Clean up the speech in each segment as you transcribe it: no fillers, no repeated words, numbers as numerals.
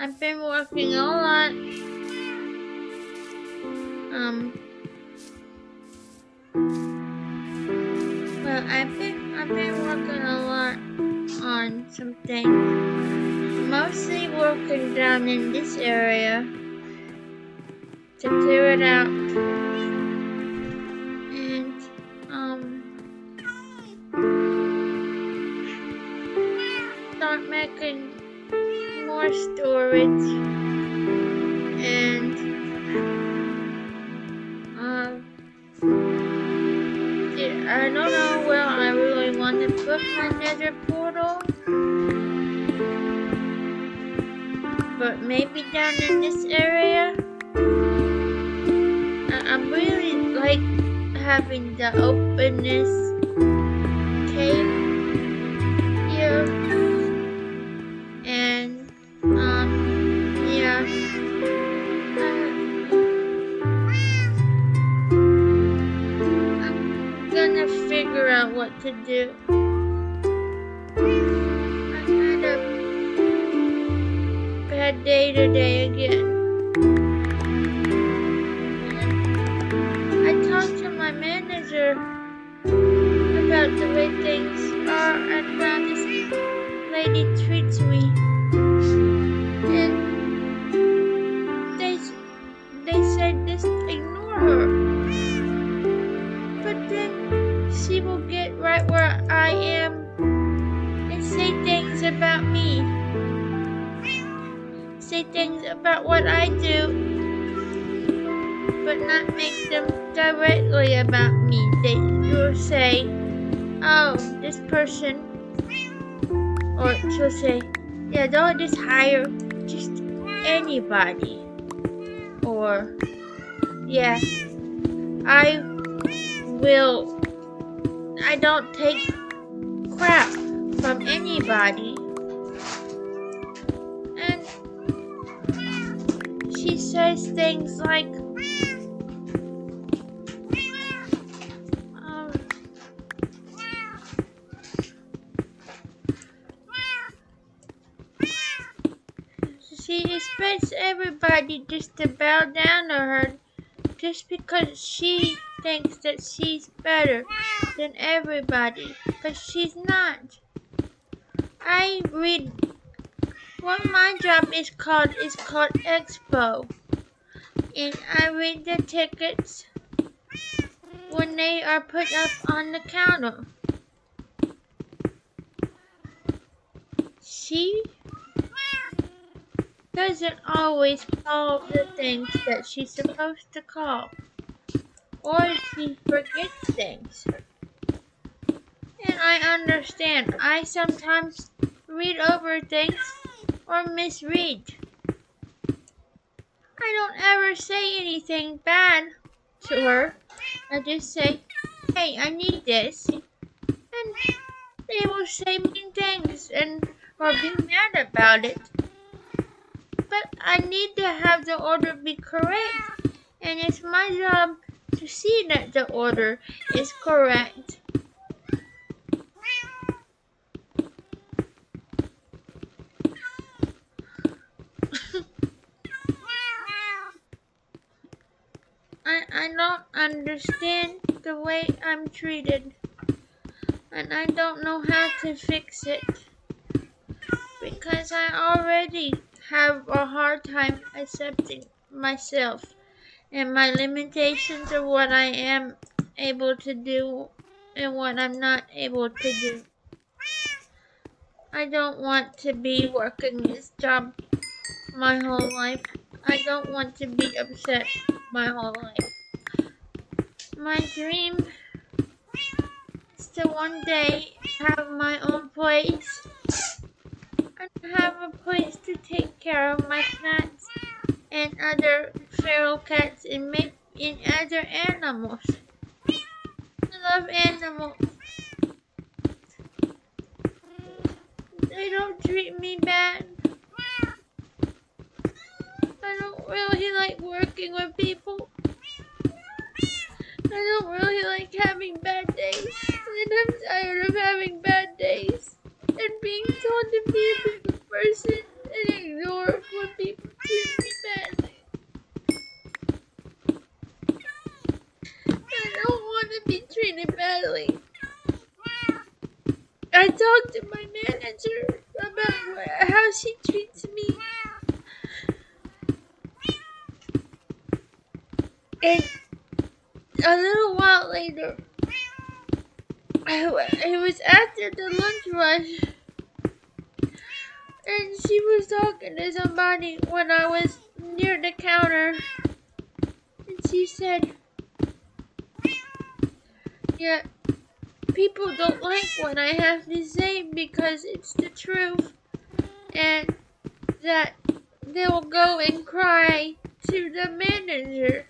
I've been working a lot. Well, I've been working a lot on some things. Mostly working down in this area to clear it out. And start making more storage. And I don't know where I really want to put my nether portal, but maybe down in this area. I'm really like having the openness cave here, and yeah. Gonna figure out what to do. I had a bad day today again. I talked to my manager about the way things are and how this lady treats me. And they said just ignore her. But then she will get right where I am and say things about me. Say things about what I do, but not make them directly about me. They will say, oh, this person, or she'll say, yeah, don't just hire just anybody. Or, yeah, I don't take crap from anybody. And she says things like, she expects everybody just to bow down to her just because she thinks that she's better than everybody, but she's not. I read what my job is called Expo, and I read the tickets when they are put up on the counter. She doesn't always call the things that she's supposed to call, or she forgets things. And I understand. I sometimes read over things or misread. I don't ever say anything bad to her. I just say, hey, I need this. And they will say mean things or be mad about it. But I need to have the order be correct. And it's my job to see that the order is correct. I don't understand the way I'm treated, and I don't know how to fix it, because I already have a hard time accepting myself and my limitations of what I am able to do and what I'm not able to do. I don't want to be working this job my whole life. I don't want to be upset my whole life. My dream is to one day have my own place and have a place to take care of my cats and other feral cats and other animals. I love animals. They don't treat me bad. I don't really like working with people. I don't really like having bad days, and I'm tired of having bad days and being told to be a good person and ignore what I talked to my manager about how she treats me. And a little while later, it was after the lunch rush, and she was talking to somebody when I was near the counter, and she said, yeah, people don't like what I have to say because it's the truth, and that they'll go and cry to the manager.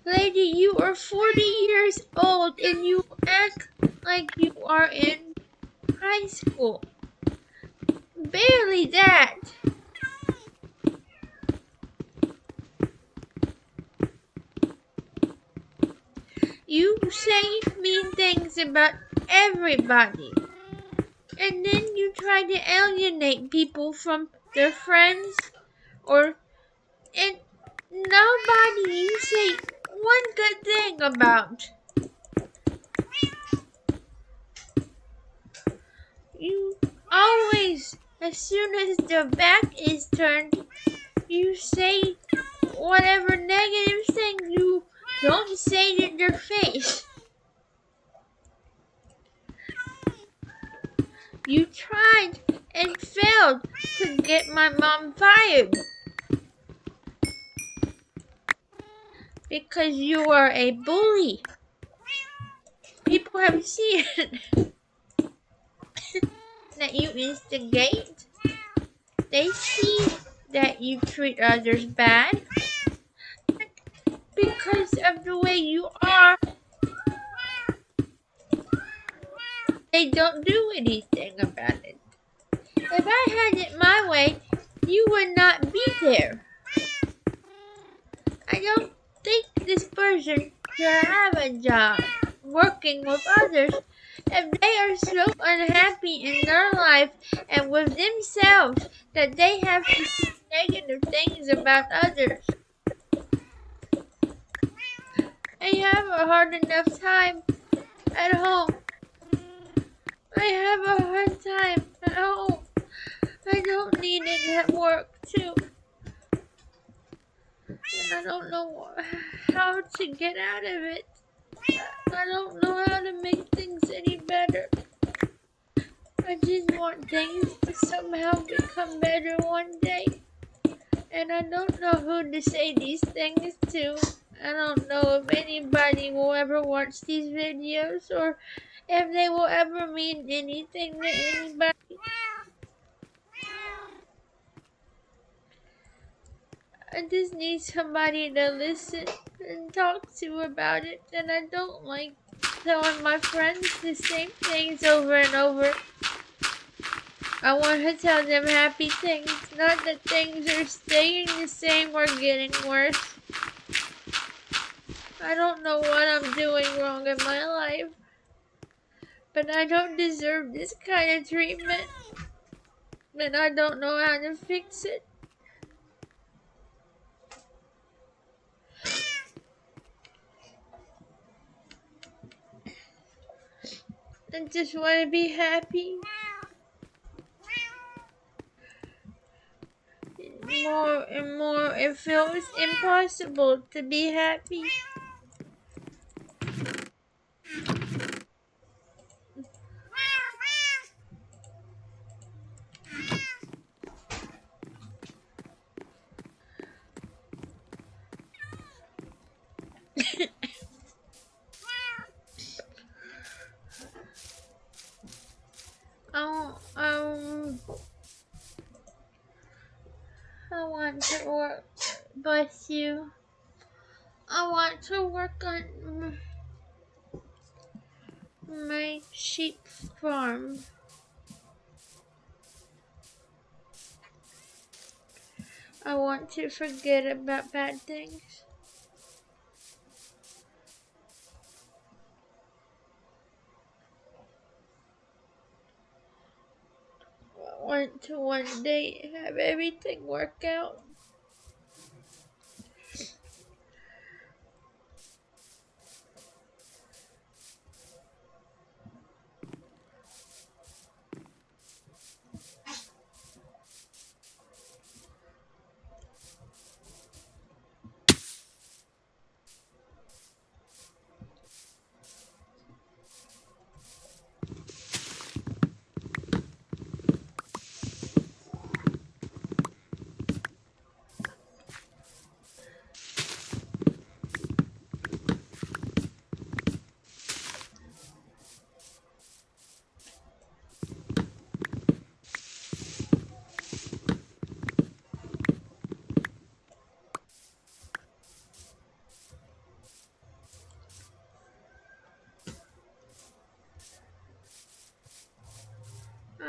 Lady, you are 40 years old and you act like you are in high school. Barely that. You say mean things about everybody. And then you try to alienate people from their friends and nobody you say one good thing about. You always, as soon as the back is turned, you say whatever negative thing you don't say it in their face. You tried and failed to get my mom fired because you are a bully. People have seen that you instigate. They see that you treat others bad. Because of the way you are, they don't do anything about it. If I had it my way, you would not be there. I don't think this person should have a job working with others if they are so unhappy in their life and with themselves that they have to say negative things about others. I have a hard enough time at home. I have a hard time at home. I don't need it at work too. And I don't know how to get out of it. I don't know how to make things any better. I just want things to somehow become better one day. And I don't know who to say these things to. I don't know if anybody will ever watch these videos or if they will ever mean anything to anybody. I just need somebody to listen and talk to about it, and I don't like telling my friends the same things over and over. I want to tell them happy things, not that things are staying the same or getting worse. I don't know what I'm doing wrong in my life, but I don't deserve this kind of treatment, and I don't know how to fix it. I just want to be happy. More and more, it feels impossible to be happy. Oh, I want to work. Bless you. I want to work on my sheep farm. I want to forget about bad things. I want to one day have everything work out.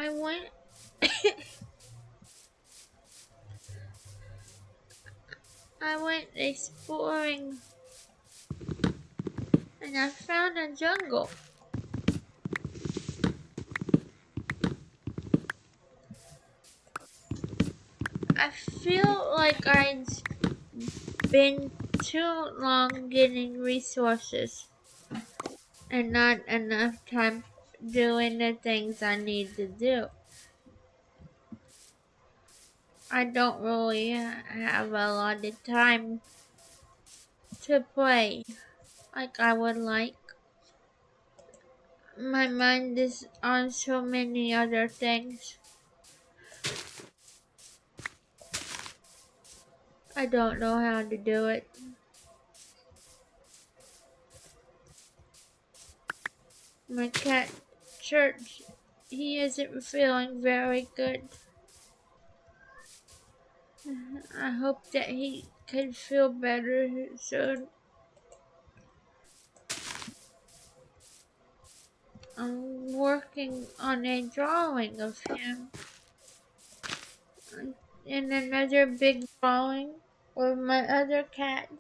I went I went exploring and I found a jungle. I feel like I'd been too long getting resources and not enough time doing the things I need to do. I don't really have a lot of time to play like I would like. My mind is on so many other things. I don't know how to do it. My cat, Church, he isn't feeling very good. I hope that he can feel better soon. I'm working on a drawing of him. And another big drawing with my other cats.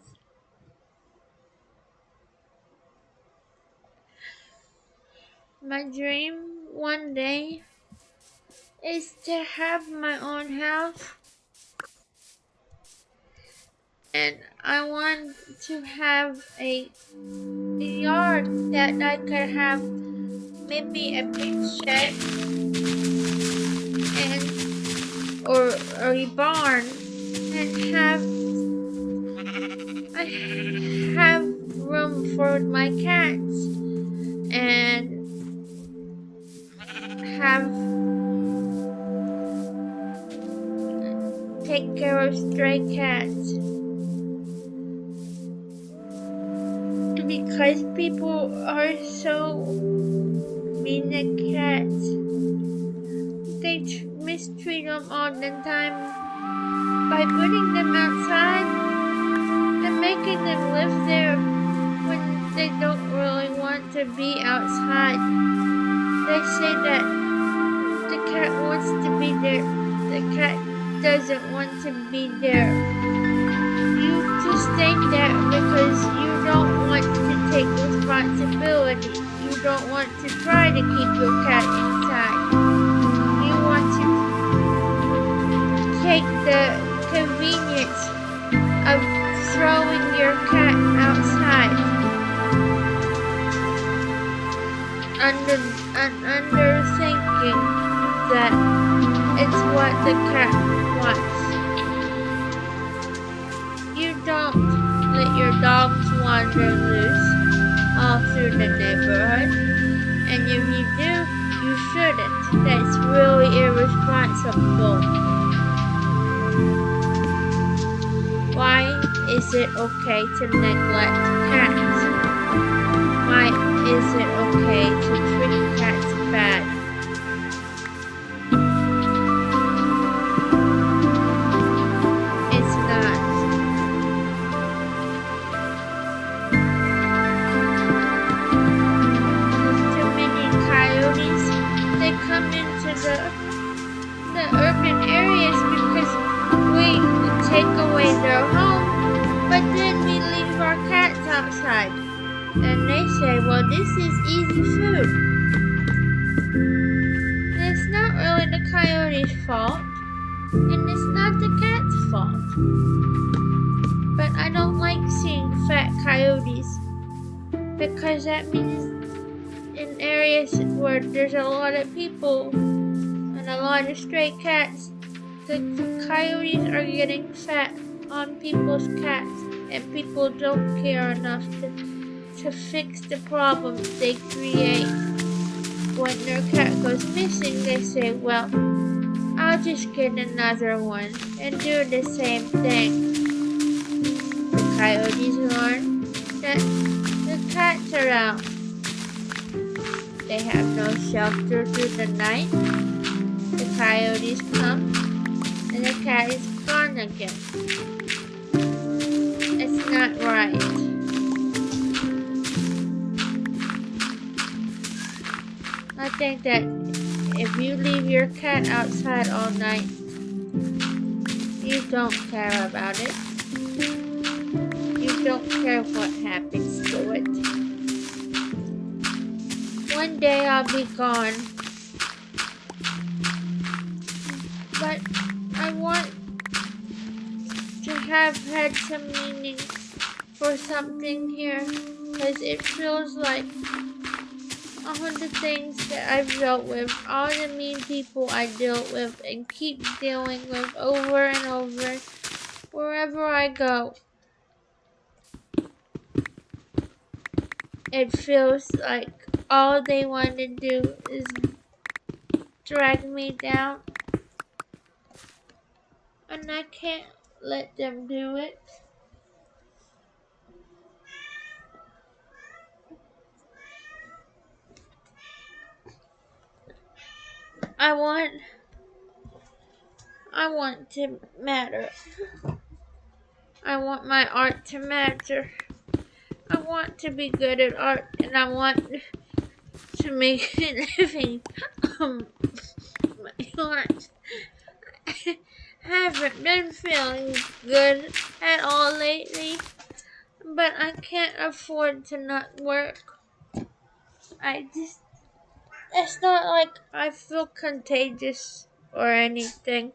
My dream one day is to have my own house, and I want to have a yard that I could have maybe a big shed and or a barn and I have room for my cats and have take care of stray cats. Because people are so mean to cats, they mistreat them all the time by putting them outside and making them live there when they don't really want to be outside. They say that the cat wants to be there. The cat doesn't want to be there. You just think that because you don't want to take responsibility. You don't want to try to keep your cat inside. You want to take the convenience of throwing your cat outside under thinking that it's what the cat wants. You don't let your dogs wander loose all through the neighborhood, and if you do, you shouldn't. That's really irresponsible. Why is it okay to neglect cats? Why is it okay to treat cats bad? It's not. There's too many coyotes. They come into the urban areas because we take away their home, but then we leave our cats outside. And they say, well, this is easy food. And it's not really the coyote's fault, and it's not the cat's fault. But I don't like seeing fat coyotes, because that means in areas where there's a lot of people and a lot of stray cats, the coyotes are getting fat on people's cats, and people don't care enough to fix the problems they create. When their cat goes missing, they say, well, I'll just get another one and do the same thing. The coyotes learn that the cats are out. They have no shelter through the night. The coyotes come and the cat is gone again. It's not right. I think that if you leave your cat outside all night, you don't care about it. You don't care what happens to it. One day I'll be gone, but I want to have had some meaning for something here, because it feels like all the things that I've dealt with, all the mean people I dealt with and keep dealing with over and over, wherever I go. It feels like all they want to do is drag me down, and I can't let them do it. I want to matter. I want my art to matter. I want to be good at art, and I want to make a living. My art. I haven't been feeling good at all lately, but I can't afford to not work. It's not like I feel contagious or anything.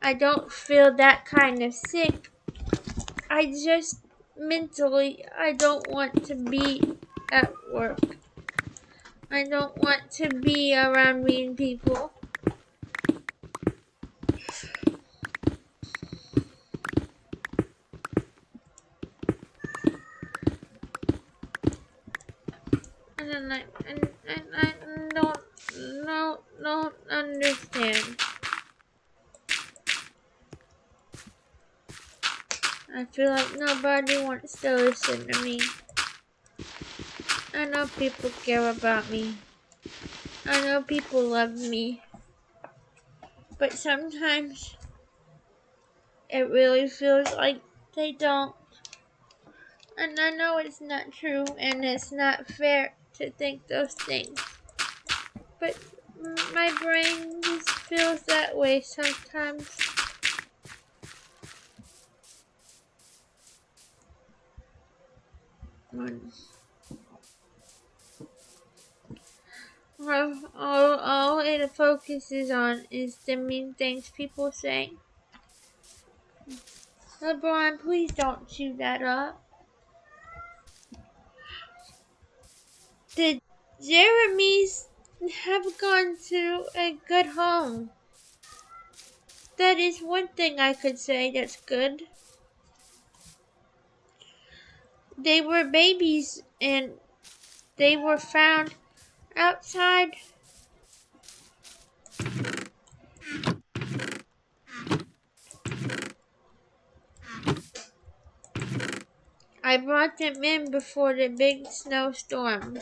I don't feel that kind of sick. I just mentally, I don't want to be at work. I don't want to be around mean people. And I don't understand. I feel like nobody wants to listen to me. I know people care about me. I know people love me. But sometimes it really feels like they don't. And I know it's not true and it's not fair to think those things. But my brain just feels that way sometimes. All it focuses on is the mean things people say. LeBron, please don't chew that up. The Jeremys have gone to a good home. That is one thing I could say that's good. They were babies and they were found outside. I brought them in before the big snowstorm.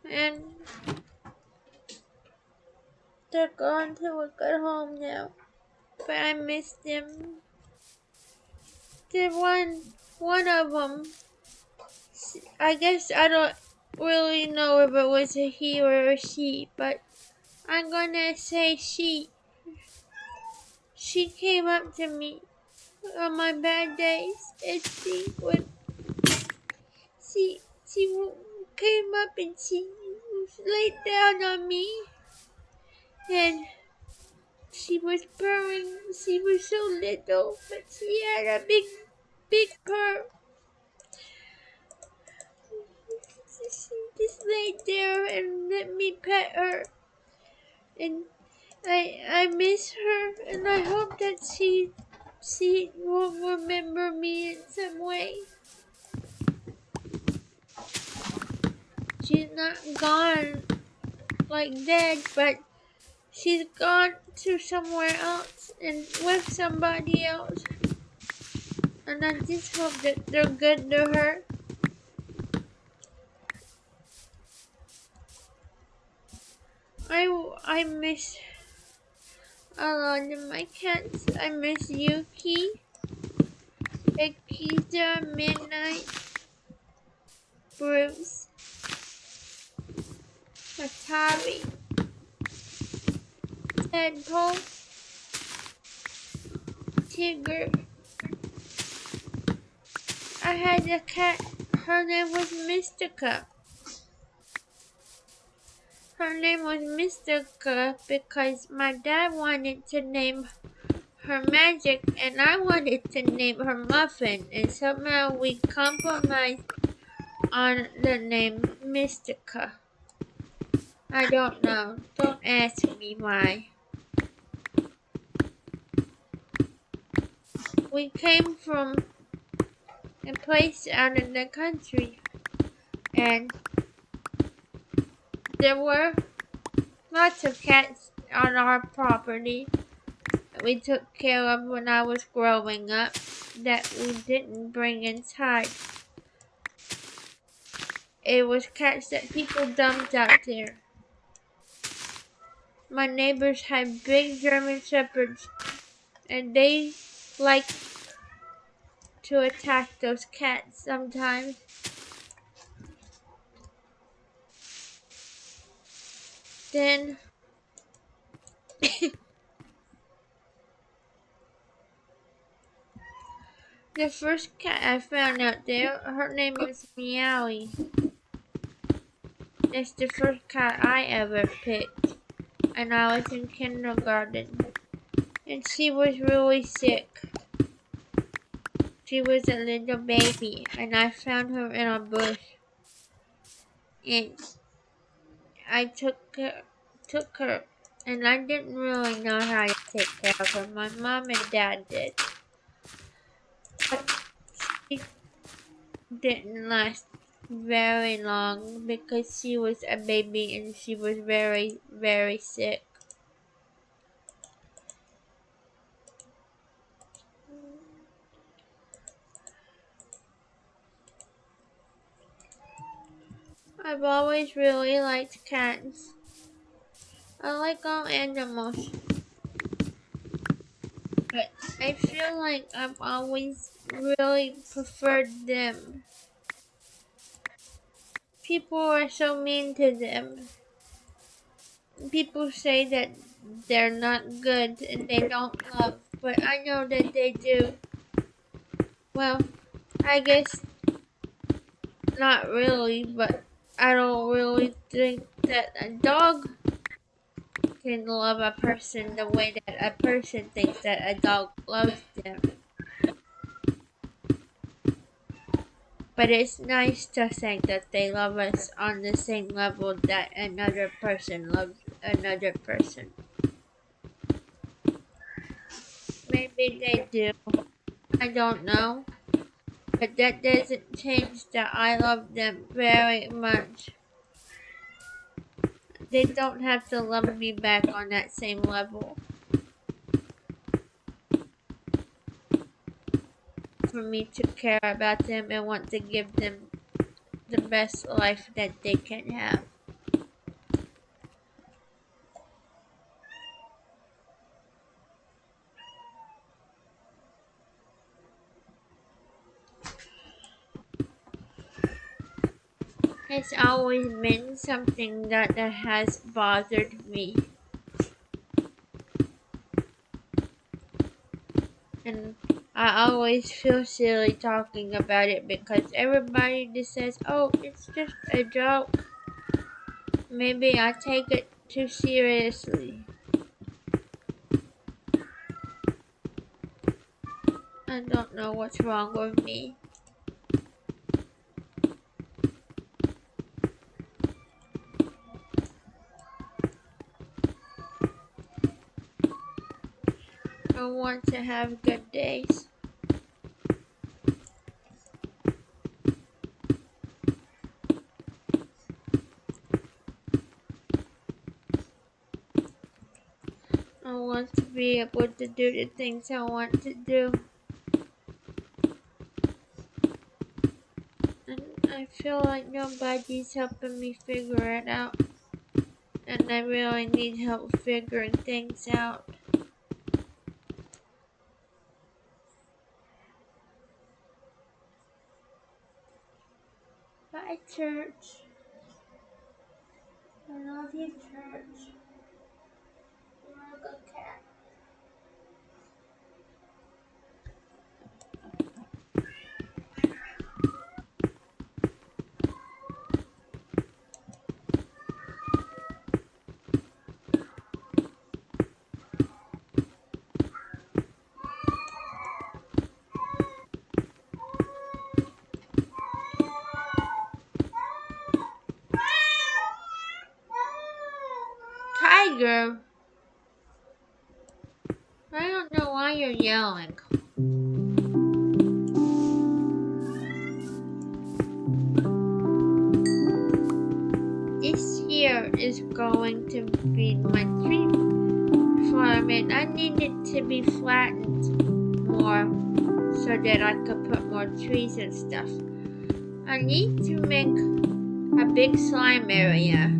And they're gone to a good home now. But I miss them. The one of them, I guess I don't really know if it was a he or a she, but I'm gonna say she. She came up to me on my bad days, and she came up and she laid down on me, and she was purring. She was so little, but she had a big purr. She just laid there and let me pet her, and I miss her, and I hope that she will remember me in some way. She's not gone like dead, but she's gone to somewhere else and with somebody else. And I just hope that they're good to her. I miss a lot of my cats. I miss Yuki, Akita, Midnight, Bruce. Atari, Deadpool, Tigger. I had a cat. Her name was Mystica. Her name was Mystica because my dad wanted to name her Magic and I wanted to name her Muffin, and somehow we compromised on the name Mystica. I don't know. Don't ask me why. We came from a place out in the country, and there were lots of cats on our property that we took care of when I was growing up that we didn't bring inside. It was cats that people dumped out there. My neighbors had big German shepherds and they liked to attack those cats sometimes. Then the first cat I found out there, her name was Meowie. That's the first cat I ever picked, and I was in kindergarten. And she was really sick. She was a little baby, and I found her in a bush. And I took her, and I didn't really know how to take care of her. My mom and dad did, but she didn't last very long because she was a baby and she was very, very sick. I've always really liked cats. I like all animals, but I feel like I've always really preferred them. People are so mean to them. People say that they're not good and they don't love, but I know that they do. Well, I guess not really, but I don't really think that a dog can love a person the way that a person thinks that a dog loves them. But it's nice to think that they love us on the same level that another person loves another person. Maybe they do. I don't know. But that doesn't change that I love them very much. They don't have to love me back on that same level for me to care about them and want to give them the best life that they can have. It's always been something that has bothered me. And I always feel silly talking about it because everybody just says, oh, it's just a joke. Maybe I take it too seriously. I don't know what's wrong with me. I want to have good days. I want to be able to do the things I want to do. And I feel like nobody's helping me figure it out. And I really need help figuring things out. Bye, church. leave church. I'm a good cat. Tiger, I don't know why you're yelling. This here is going to be my tree farm, and I need it to be flattened more so that I could put more trees and stuff. I need to make a big slime area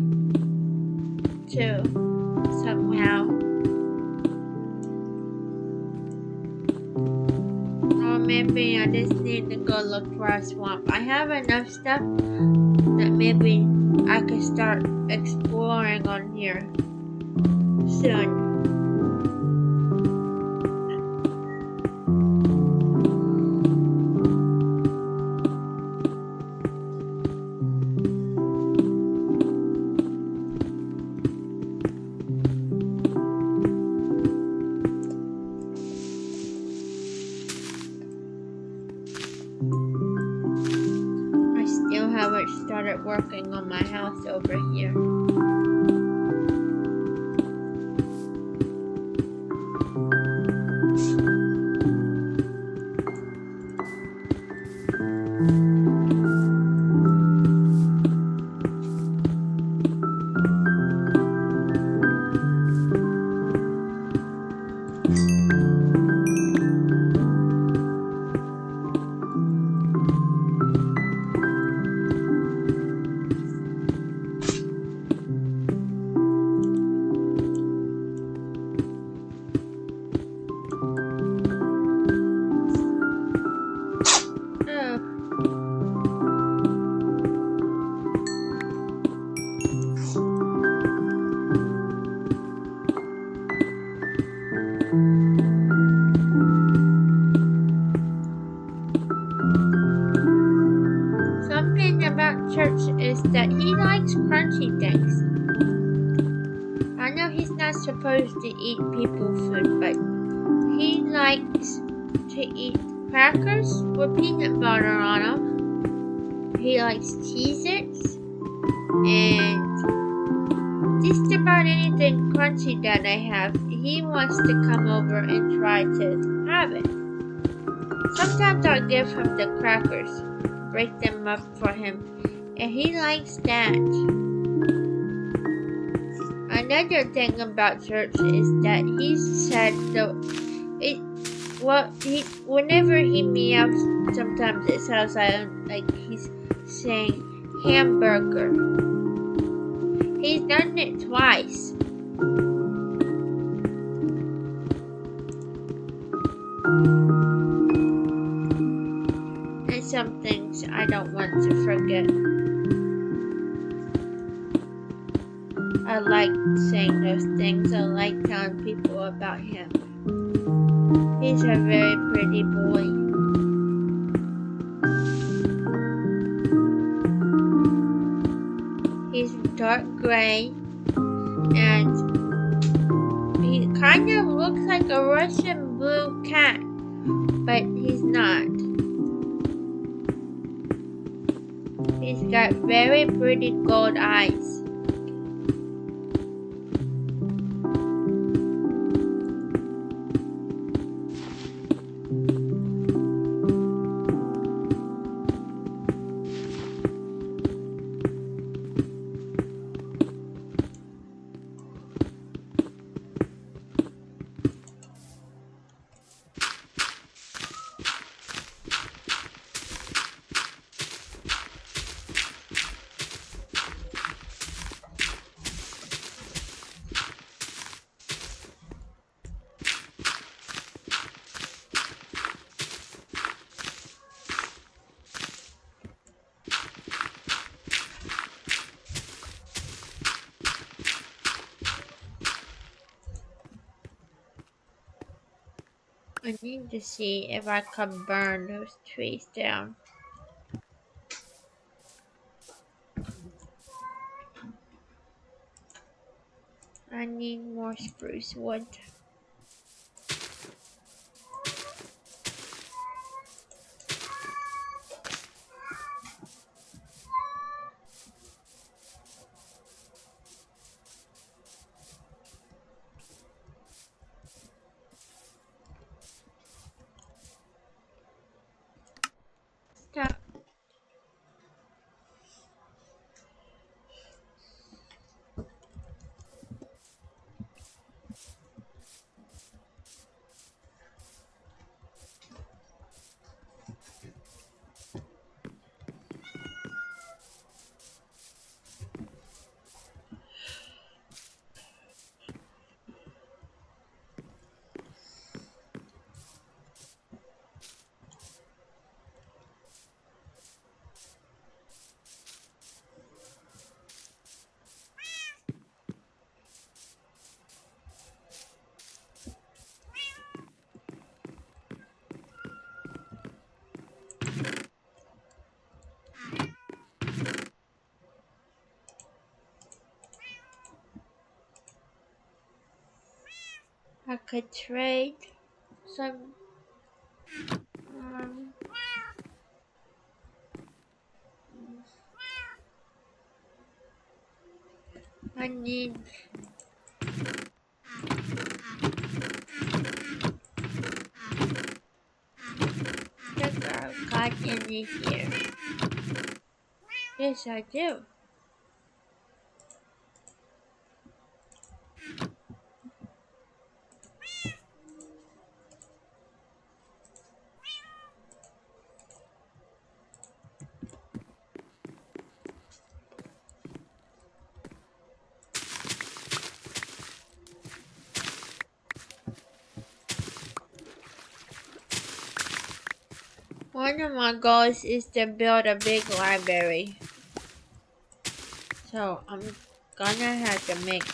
too, somehow. Or maybe I just need to go look for a swamp. I have enough stuff that maybe I could start exploring on here soon. I still haven't started working on my house over here. Something about Church is that he likes crunchy things. I know he's not supposed to eat people food, but he likes to eat crackers with peanut butter on them. He likes Cheez-Its and just about anything crunchy that I have. He wants to come over and try to have it. Sometimes I'll give him the crackers, break them up for him, and he likes that. Another thing about Church is that he said whenever he meows, sometimes it sounds like he's saying hamburger. He's done it twice. And some things I don't want to forget. I like saying those things. I like telling people about him. He's a very pretty boy. He's dark gray and he kind of looks like a Russian blue cat, but he's not. He's got very pretty gold eyes. I need to see if I can burn those trees down. I need more spruce wood. Stop. I could trade some. Um, I need sugar got any here. Yes, I do. One of my goals is to build a big library. So I'm gonna have to make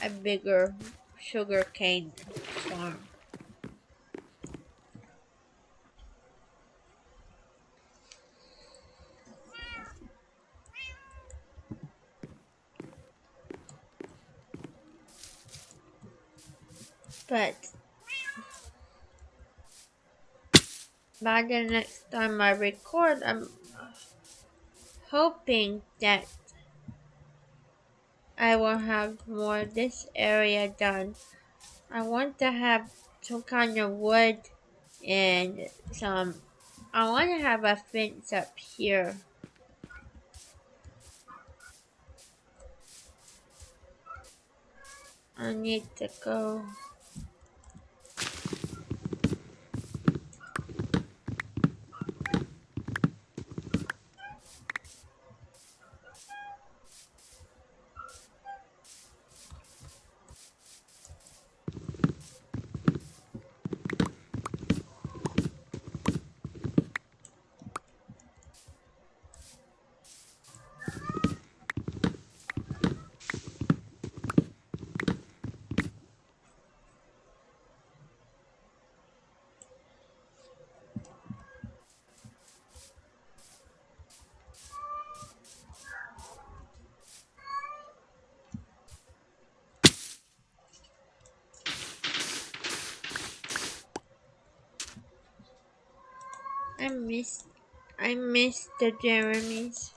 a bigger sugarcane farm. But by the next time I record, I'm hoping that I will have more of this area done. I want to have some kind of wood and some. I want to have a fence up here. I need to go. I miss I miss the Jeremys.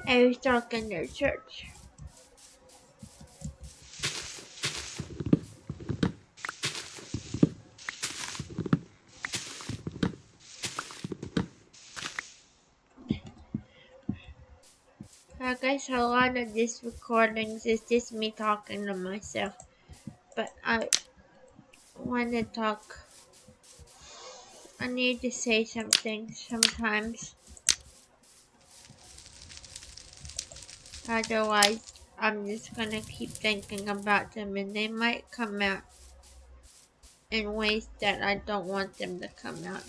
I was talking to church. I guess a lot of these recordings is just me talking to myself, but I want to talk. I need to say something sometimes, otherwise I'm just gonna keep thinking about them and they might come out in ways that I don't want them to come out.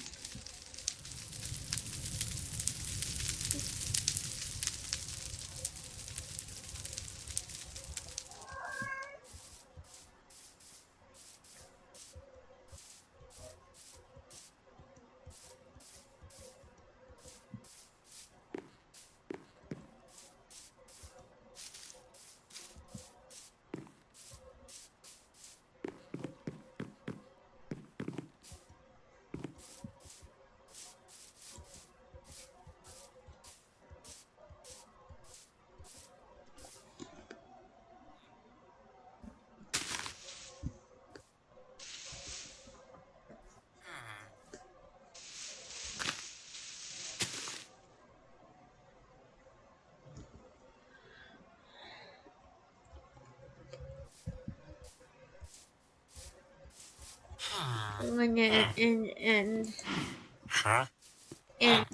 And Huh? and